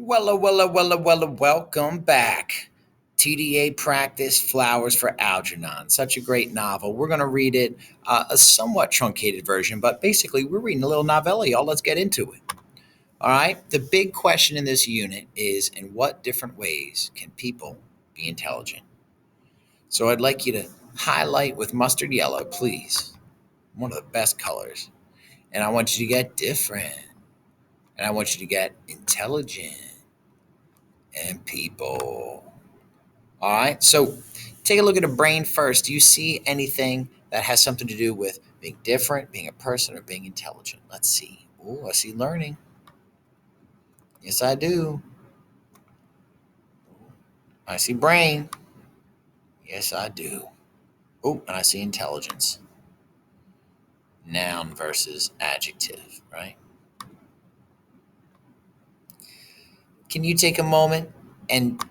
Welcome back. TDA Practice Flowers for Algernon. Such a great novel. We're going to read it, a somewhat truncated version, but basically, we're reading a little novella, y'all. Let's get into it. All right. The big question in this unit is in what different ways can people be intelligent? So I'd like you to highlight with mustard yellow, please. One of the best colors. And I want you to get different. And I want you to get intelligent and people. All right. So take a look at the brain first. Do you see anything that has something to do with being different, being a person, or being intelligent? Let's see. Oh, I see learning. Yes, I do. I see brain. Yes, I do. Oh, and I see intelligence. Noun versus adjective, right? Can you take a moment and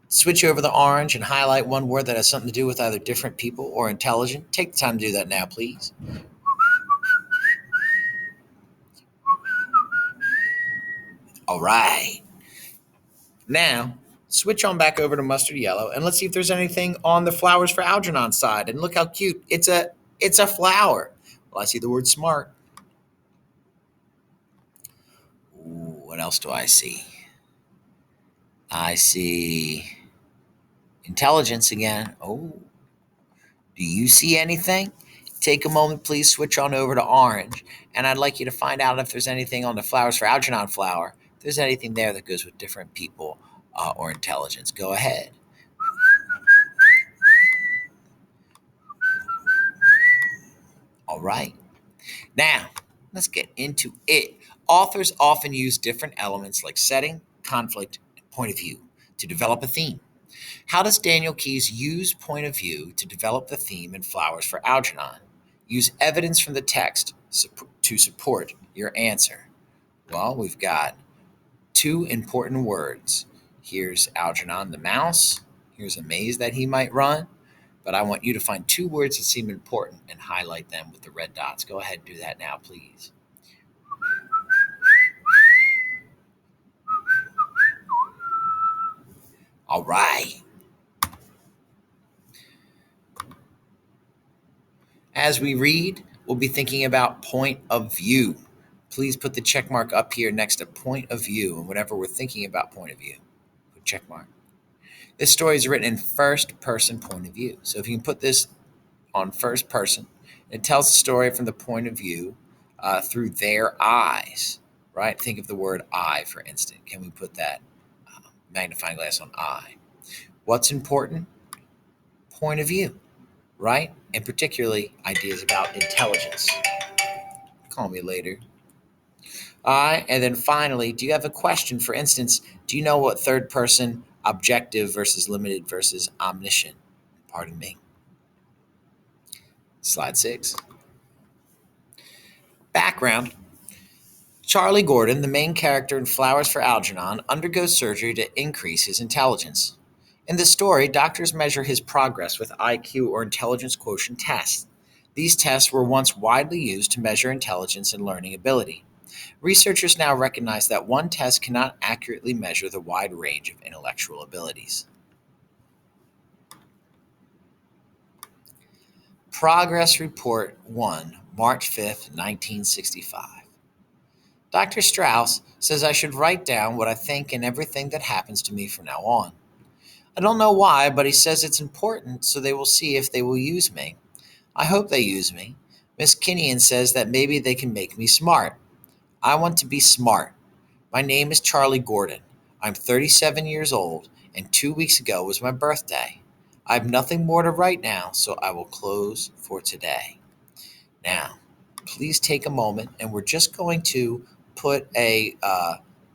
switch over the orange and highlight one word that has something to do with either different people or intelligent? Take the time to do that now, please. All right. Now, switch on back over to mustard yellow and let's see if there's anything on the flowers for Algernon side. And look how cute. It's a flower. Well, I see the word smart. Ooh, what else do I see? I see intelligence again. Oh, do you see anything? Take a moment, please. Switch on over to orange. And I'd like you to find out if there's anything on the flowers for Algernon flower. If there's anything there that goes with different people or intelligence. Go ahead. All right. Now, let's get into it. Authors often use different elements like setting, conflict, and point of view to develop a theme. How does Daniel Keyes use point of view to develop the theme in Flowers for Algernon? Use evidence from the text to support your answer. Well, we've got two important words. Here's Algernon the mouse. Here's a maze that he might run. But I want you to find two words that seem important and highlight them with the red dots. Go ahead and do that now, please. All right. As we read, we'll be thinking about point of view. Please put the check mark up here next to point of view. And whenever we're thinking about point of view, put check mark. This story is written in first person point of view. So if you can put this on first person, it tells the story from the point of view through their eyes, right? Think of the word I, for instance. Can we put that magnifying glass on I? What's important? Point of view, right? And particularly ideas about intelligence. Call me later. And then finally, do you have a question? For instance, do you know what third person objective versus limited versus omniscient? Pardon me. Slide 6. Background. Charlie Gordon, the main character in Flowers for Algernon, undergoes surgery to increase his intelligence. In the story, doctors measure his progress with IQ or intelligence quotient tests. These tests were once widely used to measure intelligence and learning ability. Researchers now recognize that one test cannot accurately measure the wide range of intellectual abilities. Progress Report 1, March 5th, 1965. Dr. Strauss says I should write down what I think and everything that happens to me from now on. I don't know why, but he says it's important so they will see if they will use me. I hope they use me. Miss Kinnean says that maybe they can make me smart. I want to be smart. My name is Charlie Gordon. I'm 37 years old, and 2 weeks ago was my birthday. I have nothing more to write now, so I will close for today. Now, please take a moment, and we're just going to put a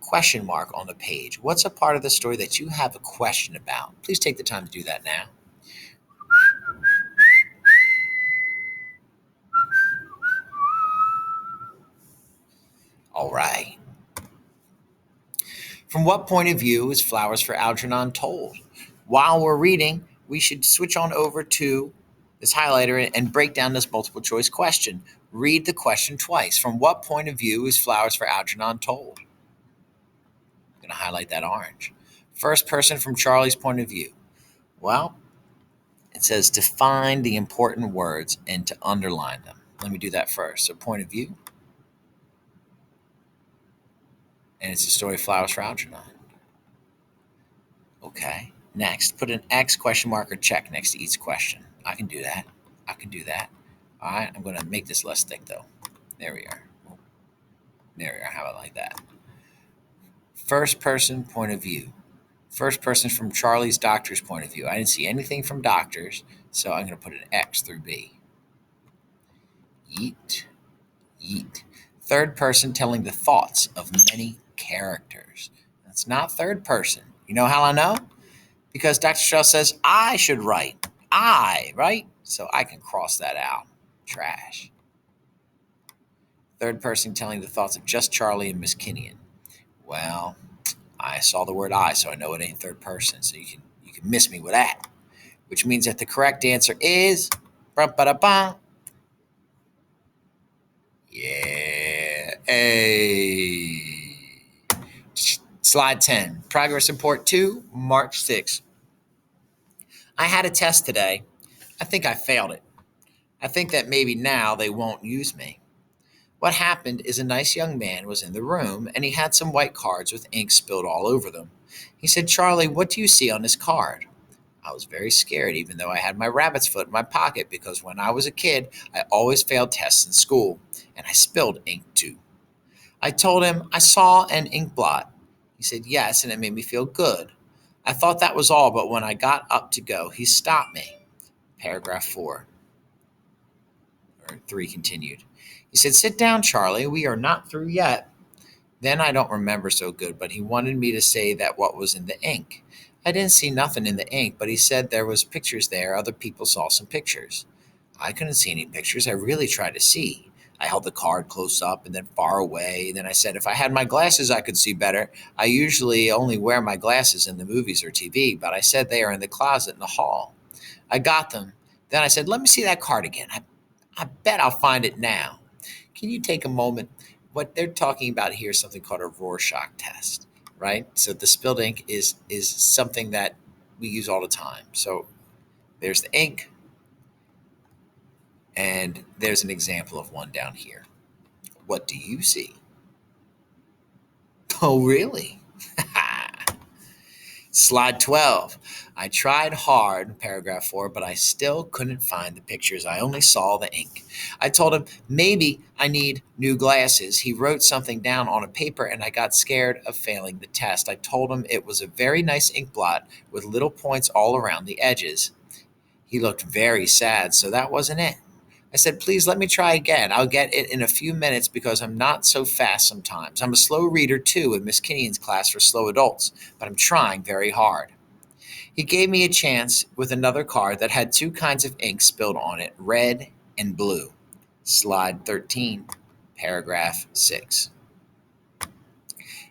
question mark on the page. What's a part of the story that you have a question about? Please take the time to do that now. All right. From what point of view is Flowers for Algernon told? While we're reading, we should switch on over to this highlighter and break down this multiple choice question. Read the question twice. From what point of view is Flowers for Algernon told? I'm going to highlight that orange. First person from Charlie's point of view. Well, it says to find the important words and to underline them. Let me do that first. So, point of view, and it's the story of Flowers for Algernon. Okay. Next, put an X question mark or check next to each question. I can do that. I can do that. All right. I'm going to make this less thick though. There we are. There we are. How about like that? First person point of view. First person from Charlie's doctor's point of view. I didn't see anything from doctors, so I'm going to put an X through B. Yeet. Yeet. Third person telling the thoughts of many characters. That's not third person. You know how I know? Because Dr. Strauss says I should write. I, right? So I can cross that out. Trash. Third person telling the thoughts of just Charlie and Miss Kinnian. Well, I saw the word I, so I know it ain't third person. So you can miss me with that. Which means that the correct answer is yeah. A. Slide 10. Progress report 2, March 6th. I had a test today. I think I failed it. I think that maybe now they won't use me. What happened is a nice young man was in the room and he had some white cards with ink spilled all over them. He said, Charlie, what do you see on this card? I was very scared, even though I had my rabbit's foot in my pocket, because when I was a kid, I always failed tests in school, and I spilled ink too. I told him I saw an ink blot. He said yes, and it made me feel good. I thought that was all, but when I got up to go, he stopped me. Paragraph 4, or 3 continued. He said, sit down, Charlie. We are not through yet. Then I don't remember so good, but he wanted me to say that what was in the ink. I didn't see nothing in the ink, but he said there was pictures there. Other people saw some pictures. I couldn't see any pictures. I really tried to see. I held the card close up and then far away. And then I said, if I had my glasses, I could see better. I usually only wear my glasses in the movies or TV, but I said they are in the closet in the hall. I got them. Then I said, let me see that card again. I bet I'll find it now. Can you take a moment? What they're talking about here is something called a Rorschach test, right? So the spilled ink is something that we use all the time. So there's the ink, and there's an example of one down here. What do you see? Oh, really? Slide 12. I tried hard, paragraph 4, but I still couldn't find the pictures. I only saw the ink. I told him maybe I need new glasses. He wrote something down on a paper, and I got scared of failing the test. I told him it was a very nice ink blot with little points all around the edges. He looked very sad, so that wasn't it. I said, please let me try again. I'll get it in a few minutes because I'm not so fast sometimes. I'm a slow reader too in Miss Kinnian's class for slow adults, but I'm trying very hard. He gave me a chance with another card that had 2 kinds of ink spilled on it, red and blue. Slide 13, paragraph 6.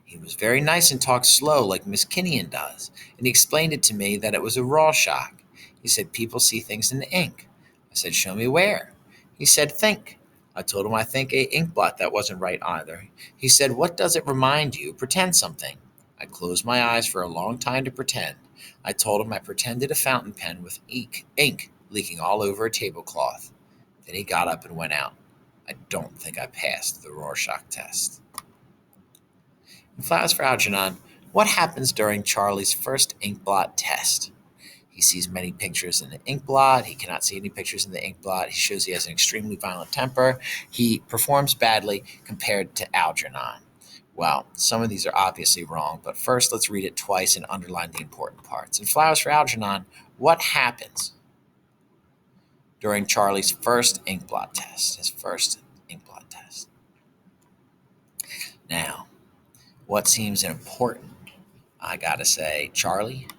He was very nice and talked slow like Miss Kinnian does, and he explained it to me that it was a Rorschach. He said people see things in the ink. I said, show me where. He said, think. I told him I think a ink blot that wasn't right either. He said, what does it remind you? Pretend something. I closed my eyes for a long time to pretend. I told him I pretended a fountain pen with ink leaking all over a tablecloth. Then he got up and went out. I don't think I passed the Rorschach test. In Flowers for Algernon, what happens during Charlie's first ink blot test? He sees many pictures in the ink blot. He cannot see any pictures in the ink blot. He shows he has an extremely violent temper. He performs badly compared to Algernon. Well, some of these are obviously wrong, but first let's read it twice and underline the important parts. In Flowers for Algernon, what happens during Charlie's first ink blot test? His first ink blot test. Now, what seems important? I gotta say, Charlie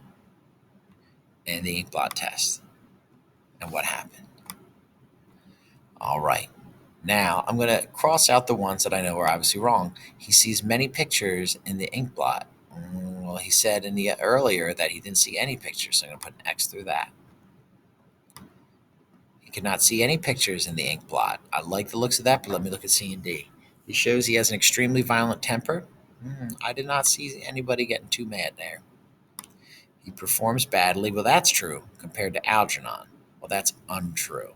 and the ink blot test. And what happened? All right. Now, I'm going to cross out the ones that I know are obviously wrong. He sees many pictures in the ink blot. Well, he said in the earlier that he didn't see any pictures, so I'm going to put an X through that. He could not see any pictures in the ink blot. I like the looks of that, but let me look at C and D. He shows he has an extremely violent temper. I did not see anybody getting too mad there. He performs badly. Well, that's true compared to Algernon. Well, that's untrue.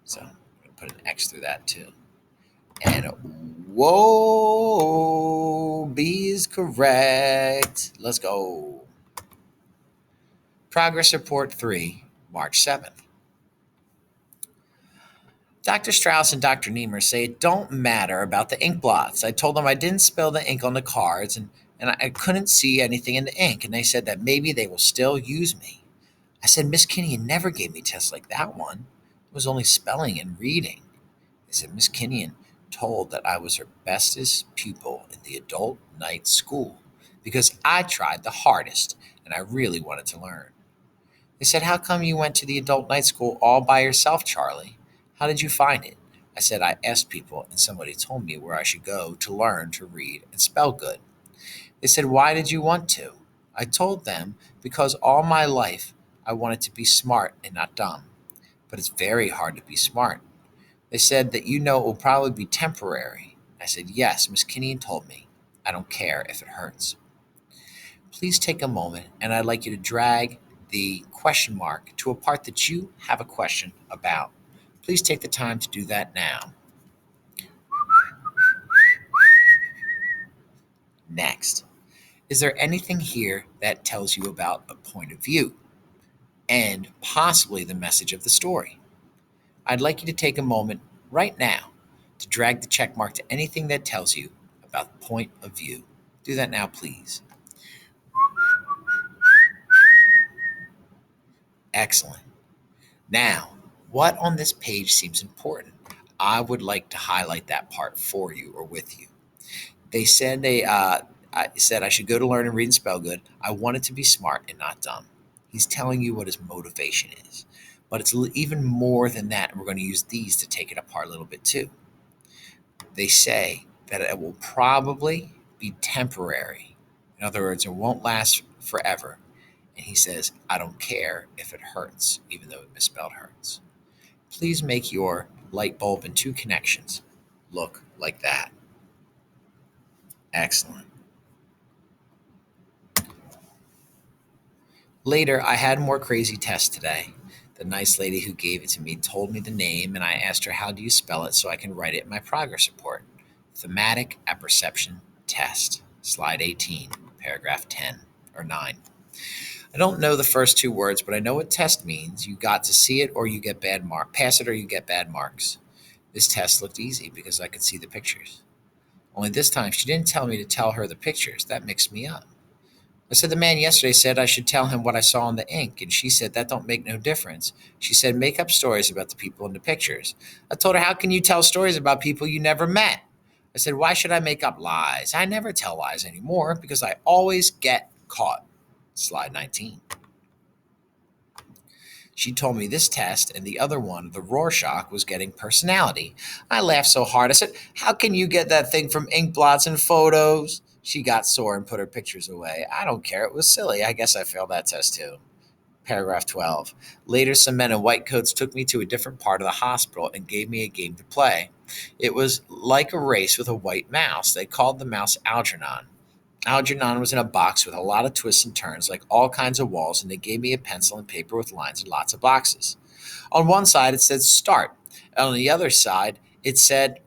So I'm going to put an X through that too. And whoa, B is correct. Let's go. Progress Report 3, March 7th. Dr. Strauss and Dr. Niemer say it don't matter about the ink blots. I told them I didn't spill the ink on the cards and I couldn't see anything in the ink, and they said that maybe they will still use me. I said, Miss Kinnian never gave me tests like that one. It was only spelling and reading. They said Miss Kinnian told that I was her bestest pupil in the adult night school because I tried the hardest and I really wanted to learn. They said, how come you went to the adult night school all by yourself, Charlie? How did you find it? I said, I asked people and somebody told me where I should go to learn to read and spell good. They said, why did you want to? I told them because all my life I wanted to be smart and not dumb. But it's very hard to be smart. They said that it will probably be temporary. I said, yes, Miss Kinnian told me. I don't care if it hurts. Please take a moment and I'd like you to drag the question mark to a part that you have a question about. Please take the time to do that now. Next, is there anything here that tells you about a point of view and possibly the message of the story? I'd like you to take a moment right now to drag the check mark to anything that tells you about the point of view. Do that now, please. Excellent. Now, what on this page seems important? I would like to highlight that part for you or with you. They said I said I should go to learn and read and spell good. I wanted to be smart and not dumb. He's telling you what his motivation is, but it's even more than that. And we're going to use these to take it apart a little bit too. They say that it will probably be temporary. In other words, it won't last forever. And he says, I don't care if it hurts, even though it misspelled hurts. Please make your light bulb and two connections look like that. Excellent. Later, I had more crazy tests today. The nice lady who gave it to me told me the name, and I asked her, how do you spell it so I can write it in my progress report? Thematic apperception test, slide 18, paragraph 10 or 9. I don't know the first two words, but I know what test means. You got to see it or you get bad mark. Pass it or you get bad marks. This test looked easy because I could see the pictures. Only this time she didn't tell me to tell her the pictures. That mixed me up. I said the man yesterday said I should tell him what I saw in the ink, and she said that don't make no difference. She said make up stories about the people in the pictures. I told her, how can you tell stories about people you never met? I said, why should I make up lies? I never tell lies anymore because I always get caught. Slide 19. She told me this test and the other one, the Rorschach, was getting personality. I laughed so hard. I said, how can you get that thing from ink blots and photos? She got sore and put her pictures away. I don't care. It was silly. I guess I failed that test too. Paragraph 12. Later, some men in white coats took me to a different part of the hospital and gave me a game to play. It was like a race with a white mouse. They called the mouse Algernon. Algernon was in a box with a lot of twists and turns, like all kinds of walls, and they gave me a pencil and paper with lines and lots of boxes. On one side, it said start. And on the other side, it said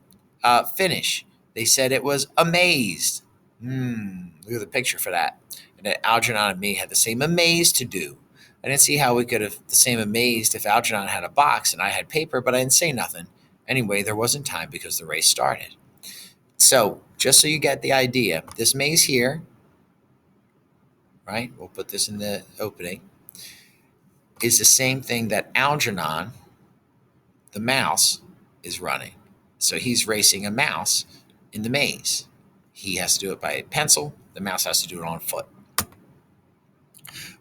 finish. They said it was amazed. Look at the picture for that. And then Algernon and me had the same amaze to do. I didn't see how we could have the same amazed if Algernon had a box and I had paper, but I didn't say nothing. Anyway, there wasn't time because the race started. So, just so you get the idea, this maze here, right? We'll put this in the opening, is the same thing that Algernon, the mouse, is running. So he's racing a mouse in the maze. He has to do it by a pencil. The mouse has to do it on foot.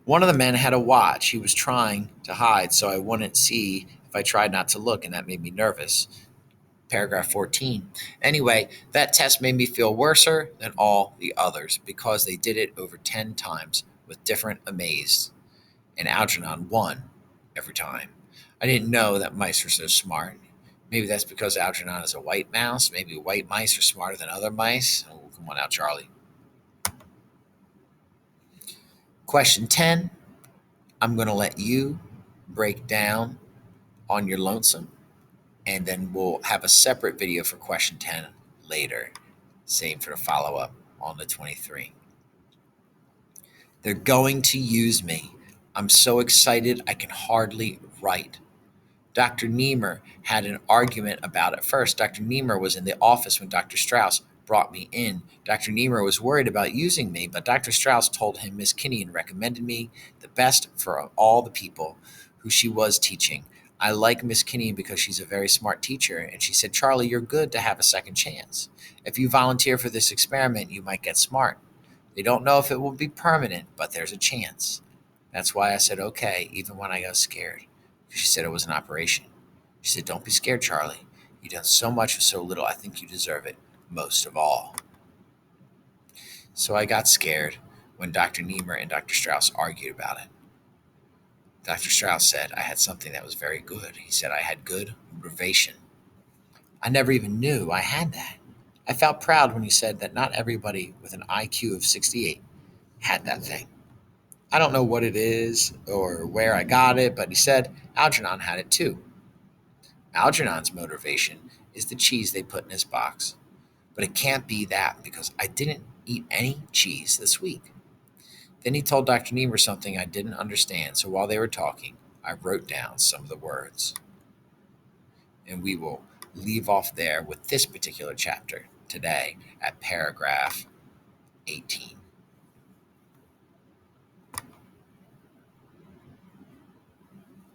One of the men had a watch. He was trying to hide so I wouldn't see if I tried not to look, and that made me nervous. Paragraph 14. Anyway, that test made me feel worser than all the others because they did it over 10 times with different amazed, and Algernon won every time. I didn't know that mice were so smart. Maybe that's because Algernon is a white mouse. Maybe white mice are smarter than other mice. Come on out, Charlie. Question 10. I'm going to let you break down on your lonesome, and then we'll have a separate video for question 10 later. Same for the follow up on the 23. They're going to use me. I'm so excited I can hardly write. Dr. Niemer had an argument about it first. Dr. Niemer was in the office when Dr. Strauss brought me in. Dr. Niemer was worried about using me, but Dr. Strauss told him Miss Kinnean recommended me the best for all the people who she was teaching. I like Miss Kinnean because she's a very smart teacher, and she said, Charlie, you're good to have a second chance. If you volunteer for this experiment, you might get smart. They don't know if it will be permanent, but there's a chance. That's why I said okay, even when I got scared. She said it was an operation. She said, don't be scared, Charlie. You've done so much with so little. I think you deserve it most of all. So I got scared when Dr. Niemer and Dr. Strauss argued about it. Dr. Strauss said I had something that was very good. He said I had good motivation. I never even knew I had that. I felt proud when he said that not everybody with an IQ of 68 had that thing. I don't know what it is or where I got it, but he said Algernon had it too. Algernon's motivation is the cheese they put in his box. But it can't be that because I didn't eat any cheese this week. Then he told Dr. Niemer something I didn't understand, so while they were talking, I wrote down some of the words. And we will leave off there with this particular chapter today at paragraph 18.